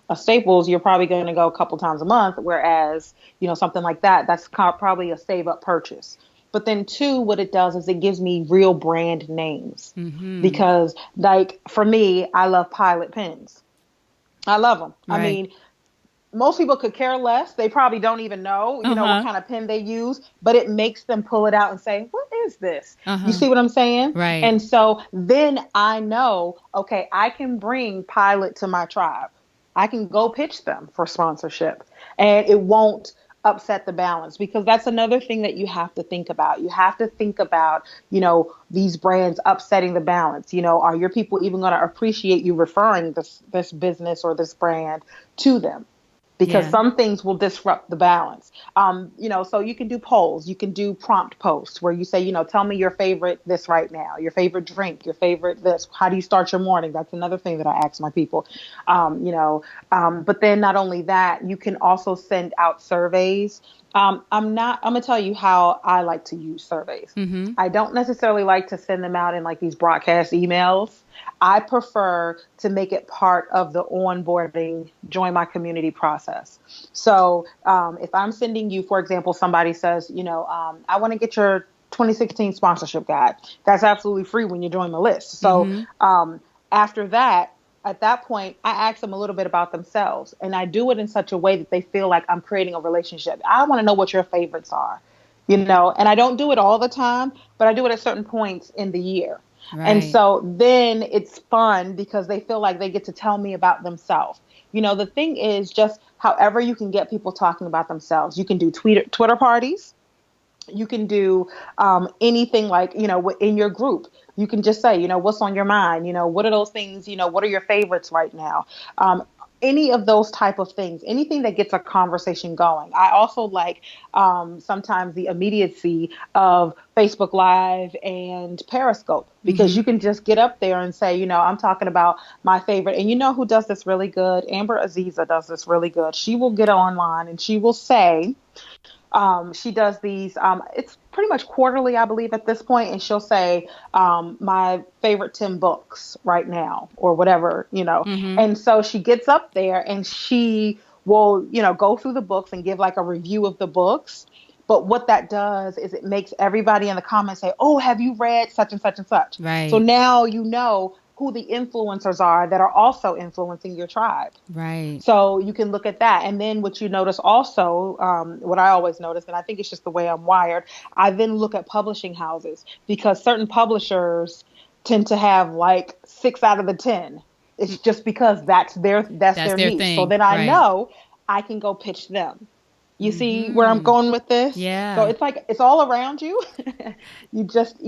a Staples, you're probably going to go a couple times a month, whereas, something like that's probably a save up purchase. But then two, what it does is it gives me real brand names. Mm-hmm. Because like for me, I love Pilot pens. I love them. Right. I mean, most people could care less. They probably don't even know, what kind of pen they use, but it makes them pull it out and say, what is this? You see what I'm saying? Right. And so then I know, okay, I can bring Pilot to my tribe. I can go pitch them for sponsorship, and it won't upset the balance, because that's another thing that you have to think about. You have to think about, these brands upsetting the balance. Are your people even going to appreciate you referring this business or this brand to them? Because some things will disrupt the balance. So you can do polls, you can do prompt posts where you say, tell me your favorite this right now, your favorite drink, your favorite this. How do you start your morning? That's another thing that I ask my people. But then not only that, you can also send out surveys. I'm going to tell you how I like to use surveys. I don't necessarily like to send them out in like these broadcast emails. I prefer to make it part of the onboarding, join my community process. So if I'm sending you, for example, somebody says, I want to get your 2016 sponsorship guide. That's absolutely free when you join the list. So after that, at that point, I ask them a little bit about themselves, and I do it in such a way that they feel like I'm creating a relationship. I want to know what your favorites are, and I don't do it all the time, but I do it at certain points in the year. Right. And so then it's fun because they feel like they get to tell me about themselves. The thing is just however you can get people talking about themselves. You can do Twitter parties. You can do anything like, in your group. You can just say, what's on your mind? What are those things? What are your favorites right now? Any of those type of things, anything that gets a conversation going. I also like sometimes the immediacy of Facebook Live and Periscope, because you can just get up there and say, I'm talking about my favorite. And you know who does this really good? Amber Aziza does this really good. She will get online and she will say, she does these, it's pretty much quarterly, I believe, at this point. And she'll say, my favorite 10 books right now, or whatever, And so she gets up there and she will, go through the books and give like a review of the books. But what that does is it makes everybody in the comments say, oh, have you read such and such and such? Right. So now you know who the influencers are that are also influencing your tribe. Right. So you can look at that. And then what you notice also, what I always notice, and I think it's just the way I'm wired, I then look at publishing houses, because certain publishers tend to have like 6 out of the 10. It's just because that's their niche. Thing. So then I know I can go pitch them. You see where I'm going with this? Yeah. So it's like, it's all around you. You just,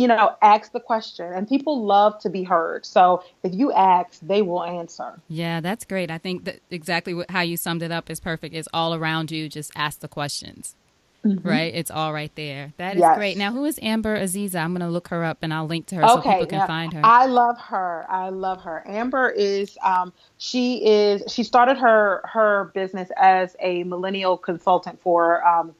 ask the question, and people love to be heard. So if you ask, they will answer. Yeah, that's great. I think that exactly how you summed it up is perfect. It's all around you. Just ask the questions. Right? It's all right there. That is great. Now, who is Amber Aziza? I'm going to look her up and I'll link to her so people can find her. I love her. Amber is, she started her business as a millennial consultant for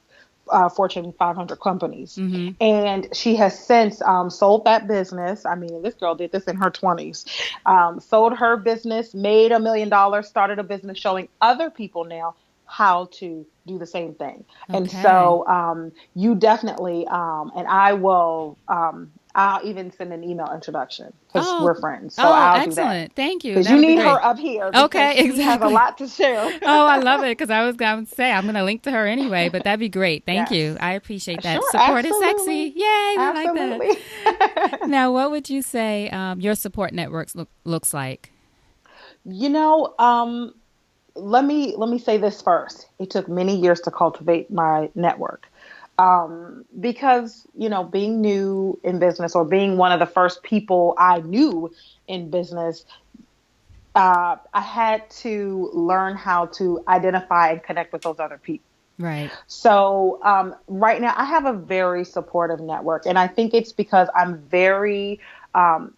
Fortune 500 companies. And she has since sold that business. I mean, this girl did this in her 20s. Sold her business, made $1 million, started a business showing other people now how to do the same thing. Okay. And so you definitely, and I will, I'll even send an email introduction, because we're friends. So I'll do that. Thank you. Because you need her up here. Okay, exactly. She has a lot to share. I love it, because I was going to say I'm going to link to her anyway, but that'd be great. Thank you. I appreciate that. Sure, support absolutely. is sexy. Yay, we absolutely. like that. Now, what would you say your support networks looks like? Let me say this first. It took many years to cultivate my network. Because, being new in business, or being one of the first people I knew in business, I had to learn how to identify and connect with those other people. Right. So right now I have a very supportive network, and I think it's because I'm very, I'm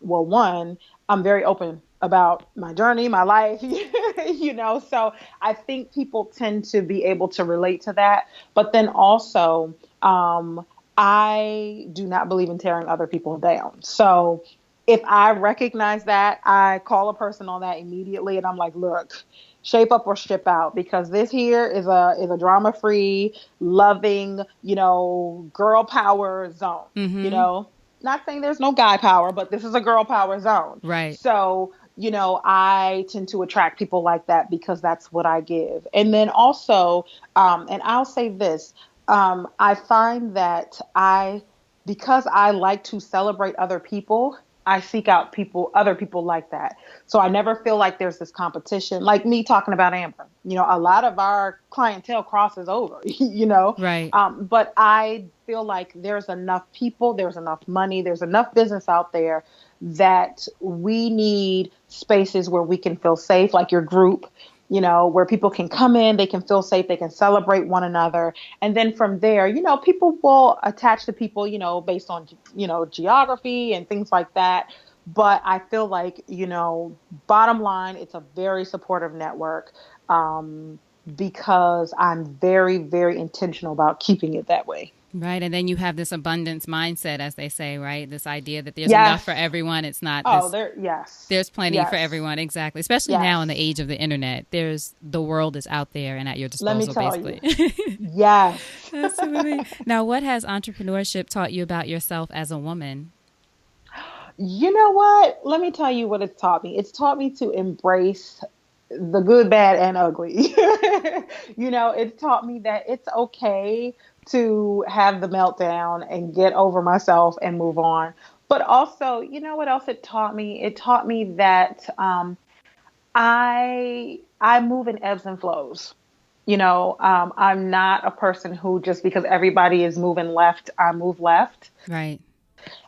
very open about my journey, my life, so I think people tend to be able to relate to that. But then also, I do not believe in tearing other people down. So if I recognize that, I call a person on that immediately, and I'm like, look, shape up or ship out, because this here is a drama-free, loving, girl power zone, Not saying there's no guy power, but this is a girl power zone. Right. So, I tend to attract people like that because that's what I give. And then also, and I'll say this, I find that because I like to celebrate other people, I seek out other people like that. So I never feel like there's this competition, like me talking about Amber. A lot of our clientele crosses over, Right. but I feel like there's enough people, there's enough money, there's enough business out there that we need spaces where we can feel safe, like your group, where people can come in, they can feel safe, they can celebrate one another. And then from there, people will attach to people, based on, geography and things like that. But I feel like, bottom line, it's a very supportive network, because I'm very, very intentional about keeping it that way. Right. And then you have this abundance mindset, as they say, right? This idea that there's enough Yes. for everyone. It's not Oh, this, there. Yes. there's plenty for Yes. everyone. Exactly. Especially now in the Yes. age of the internet, the world is out there and at your Let me disposal, tell you. basically. Yes. Absolutely. Now, what has entrepreneurship taught you about yourself as a woman? You know what? Let me tell you what it's taught me. It's taught me to embrace the good, bad, and ugly. It's taught me that it's okay to have the meltdown and get over myself and move on. But also, you know what else it taught me? It taught me that I move in ebbs and flows. I'm not a person who just because everybody is moving left, I move left. Right.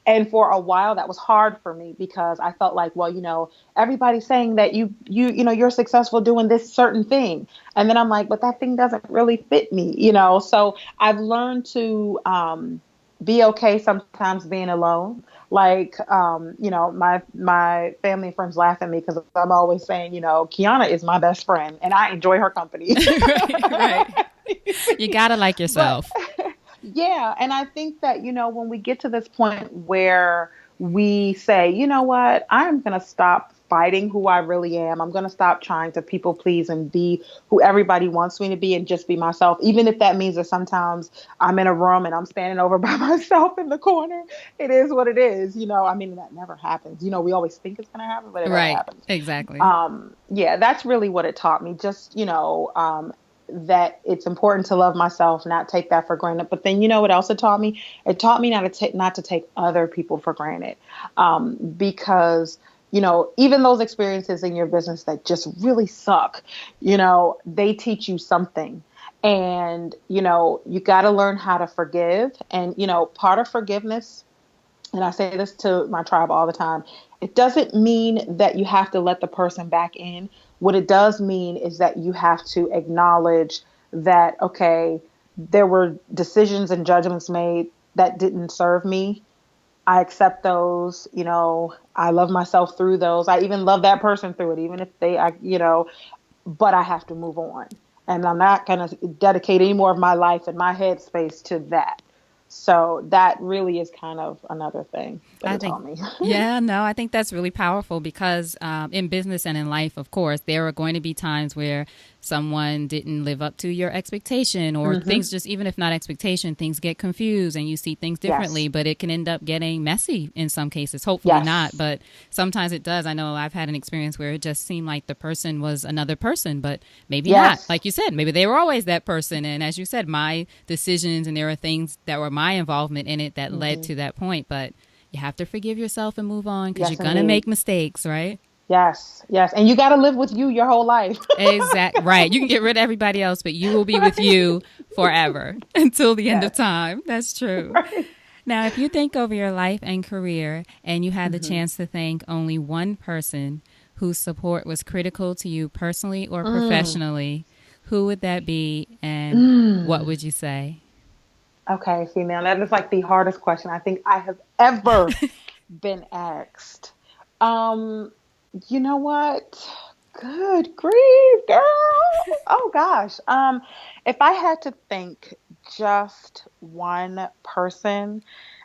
And for a while that was hard for me because I felt like, well, everybody's saying that you're successful doing this certain thing. And then I'm like, but that thing doesn't really fit me. So I've learned to be okay sometimes being alone. Like, my family and friends laugh at me because I'm always saying, Quiana is my best friend and I enjoy her company. Right. Right. You got to like But yourself. yeah, and I think that, when we get to this point where we say, you know what, I'm going to stop fighting who I really am. I'm going to stop trying to people please and be who everybody wants me to be and just be myself, even if that means that sometimes I'm in a room and I'm standing over by myself in the corner. It is what it is. I mean, that never happens. We always think it's going to happen, but it never Right. happens. Exactly. Yeah, that's really what it taught me. Just, that it's important to love myself, not take that for granted. But then, what else it taught me? It taught me not to take other people for granted, because even those experiences in your business that just really suck, they teach you something. And you got to learn how to forgive. And part of forgiveness, and I say this to my tribe all the time, it doesn't mean that you have to let the person back in. What it does mean is that you have to acknowledge that, okay, there were decisions and judgments made that didn't serve me. I accept those, I love myself through those. I even love that person through it, even if but I have to move on. And I'm not going to dedicate any more of my life and my headspace to that. So that really is kind of another thing that I it think, taught me. yeah, no, I think that's really powerful because in business and in life, of course, there are going to be times where someone didn't live up to your expectation or things just, even if not expectation, things get confused and you see things differently, Yes. but it can end up getting messy in some cases. Hopefully not, Yes. but sometimes it does. I know I've had an experience where it just seemed like the person was another person, but maybe not. Yes. Like you said, maybe they were always that person. And as you said, my decisions and there are things that were my involvement in it that led Hmm. to that point. But you have to forgive yourself and move on because you're Yes, going to indeed. make mistakes, right? Yes. Yes. And you got to live with you your whole life. Exact. Right. You can get rid of everybody else, but you will be with Right. you forever until the end of Yes. time. That's true. Right. Now, if you think over your life and career and you had the Hmm. chance to thank only one person whose support was critical to you personally or Mm. professionally, who would that be and what Mm. would you say? Okay. See, now that is like the hardest question I think I have ever been asked. Um, you know what? Good grief, girl. Oh gosh. If I had to think just one person,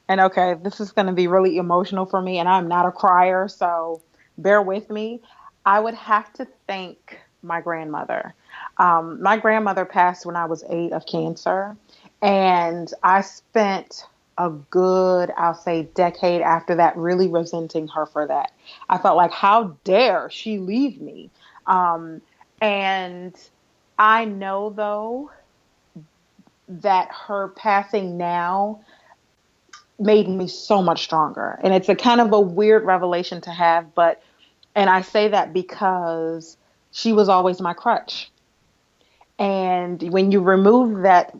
and okay, this is going to be really emotional for me, and I'm not a crier, so bear with me. I would have to thank my grandmother. My grandmother passed when I was 8 of cancer, and I spent a good, I'll say, decade after that, really resenting her for that. I felt like, how dare she leave me? Um, and I know, though, that her passing now made me so much stronger. And it's a kind of a weird revelation to have, but, and I say that because she was always my crutch. And when you remove that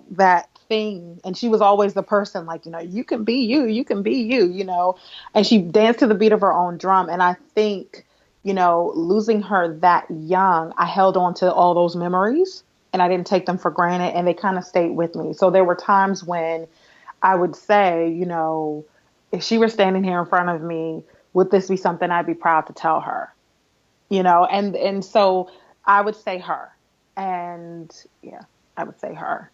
thing, and she was always the person like, you can be you, you can be you, and she danced to the beat of her own drum. And I think, losing her that young, I held on to all those memories and I didn't take them for granted, and they kind of stayed with me. So there were times when I would say, if she were standing here in front of me, would this be something I'd be proud to tell her? And so I would say her. And yeah, I would say her.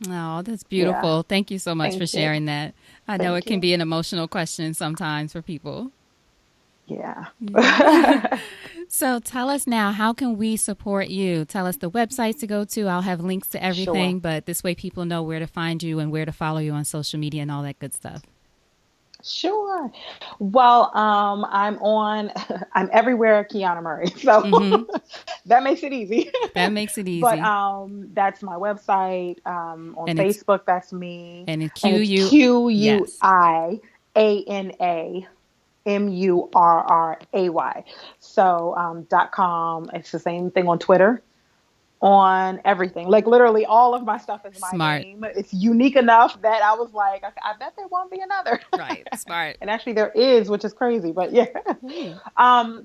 Oh, that's Yeah. beautiful. Thank you so much for Thank you. sharing that. I know it Thank can you. be an emotional question sometimes for people. Yeah. So tell us now, how can we support you? Tell us the websites to go to. I'll have links to Sure. everything, but this way people know where to find you and where to follow you on social media and all that good stuff. Sure. Well, I'm everywhere, Quiana Murray. So Mm-hmm. that makes it easy. That makes it But easy. that's my website. On And it's Facebook, that's me, and it's and it's QU. Yes. QUIANAMURRAY. So .com. It's the same thing on Twitter, on everything. Like literally all of my stuff is my Smart. name. It's unique enough that I was like, I bet there won't be another. Right. Smart. And actually there is, which is crazy, but yeah. Ooh.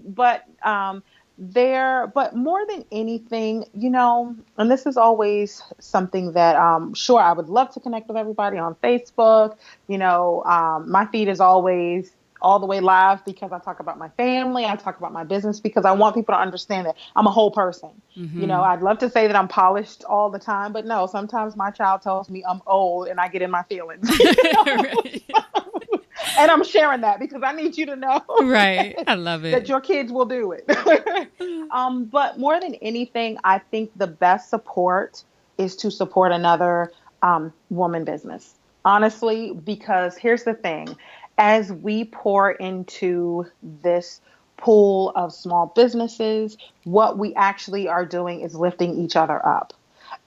But but more than anything, and this is always something that sure, I would love to connect with everybody on Facebook. My feed is always all the way live because I talk about my family, I talk about my business, because I want people to understand that I'm a whole person. Mm-hmm. I'd love to say that I'm polished all the time, but no, sometimes my child tells me I'm old and I get in my feelings. Right. And I'm sharing that because I need you to know Right. I love that it. your kids will do it. But more than anything, I think the best support is to support another woman business. Honestly, because here's the thing, as we pour into this pool of small businesses, what we actually are doing is lifting each other up.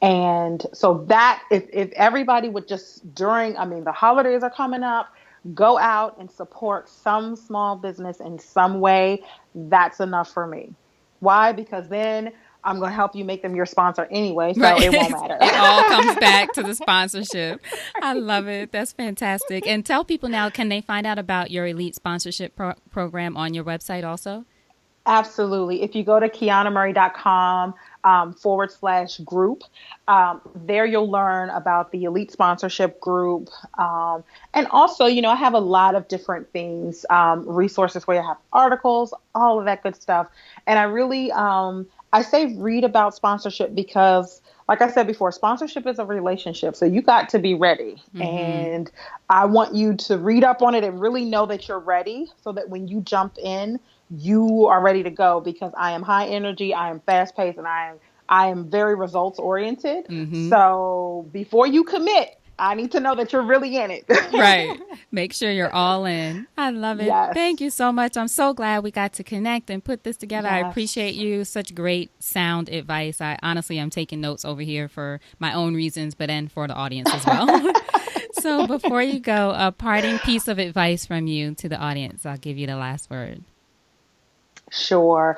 And so that if everybody would just the holidays are coming up, go out and support some small business in some way, that's enough for me. Why? Because then I'm going to help you make them your sponsor anyway, so Right. it won't matter. It all comes back to the sponsorship. I love it. That's fantastic. And tell people now, can they find out about your elite sponsorship program on your website also? Absolutely. If you go to KianaMurray.com /group, there you'll learn about the Elite Sponsorship Group. And also, I have a lot of different things, resources where I have articles, all of that good stuff. And I really, I say read about sponsorship because, like I said before, sponsorship is a relationship. So you got to be ready. Mm-hmm. And I want you to read up on it and really know that you're ready so that when you jump in, you are ready to go, because I am high energy, I am fast paced, and I am very results oriented. Mm-hmm. So before you commit, I need to know that you're really in it. Right. Make sure you're all in. I love it. Thank Yes. you so much. I'm so glad we got to connect and put this together. I appreciate Yes. you. Such great sound advice. I honestly am taking notes over here for my own reasons, but then for the audience as well. So before you go, a parting piece of advice from you to the audience. I'll give you the last word. Sure.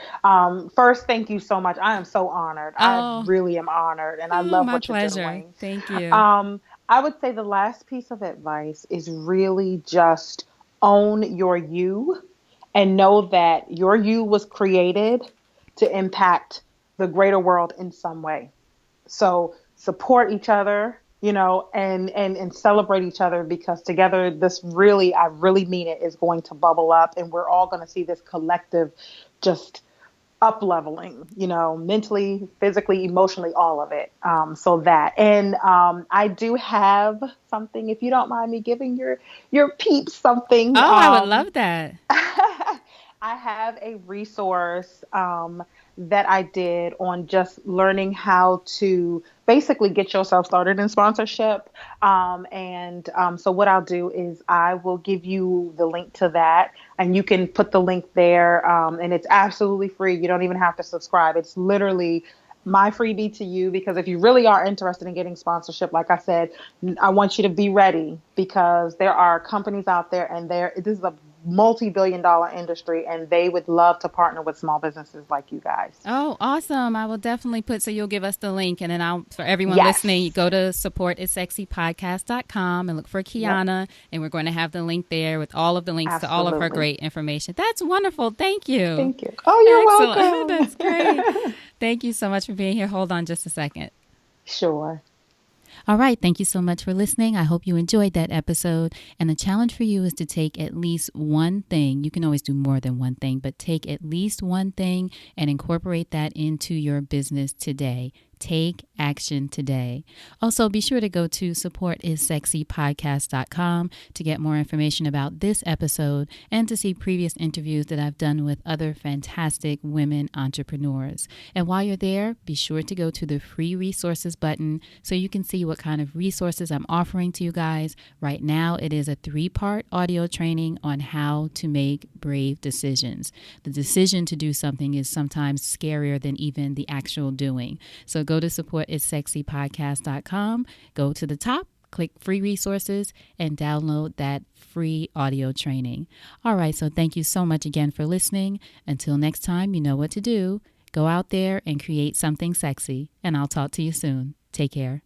First, thank you so much. I am so honored. I Oh, really am honored, and I oh, love my what you're pleasure. doing. Thank you. Um, I would say the last piece of advice is really just own your you and know that your you was created to impact the greater world in some way. So support each other, and celebrate each other, because together this really, I really mean it, is going to bubble up, and we're all going to see this collective just up leveling, mentally, physically, emotionally, all of it. So that, and I do have something, if you don't mind me giving your peeps something. Oh, I would love that. I have a resource that I did on just learning how to basically get yourself started in sponsorship. So what I'll do is I will give you the link to that, and you can put the link there. And it's absolutely free. You don't even have to subscribe. It's literally my freebie to you, because if you really are interested in getting sponsorship, like I said, I want you to be ready, because there are companies out there, and this is a multi-billion-dollar industry, and they would love to partner with small businesses like you guys. Oh, awesome. I will definitely so you'll give us the link, and then for everyone Yes. listening, you go to supportissexypodcast.com and look for Quiana, Yep. and we're going to have the link there with all of the links to all of her Absolutely. great information. That's wonderful. Thank you. Thank you. Oh, you're Excellent. welcome. That's great. Thank you so much for being here. Hold on just a second. Sure. All right. Thank you so much for listening. I hope you enjoyed that episode. And the challenge for you is to take at least one thing. You can always do more than one thing, but take at least one thing and incorporate that into your business today. Take action today. Also, be sure to go to supportissexypodcast.com to get more information about this episode and to see previous interviews that I've done with other fantastic women entrepreneurs. And while you're there, be sure to go to the free resources button so you can see what kind of resources I'm offering to you guys. Right now, it is a 3-part audio training on how to make brave decisions. The decision to do something is sometimes scarier than even the actual doing. So go to supportissexypodcast.com, go to the top, click free resources, and download that free audio training. All right, so thank you so much again for listening. Until next time, you know what to do. Go out there and create something sexy, and I'll talk to you soon. Take care.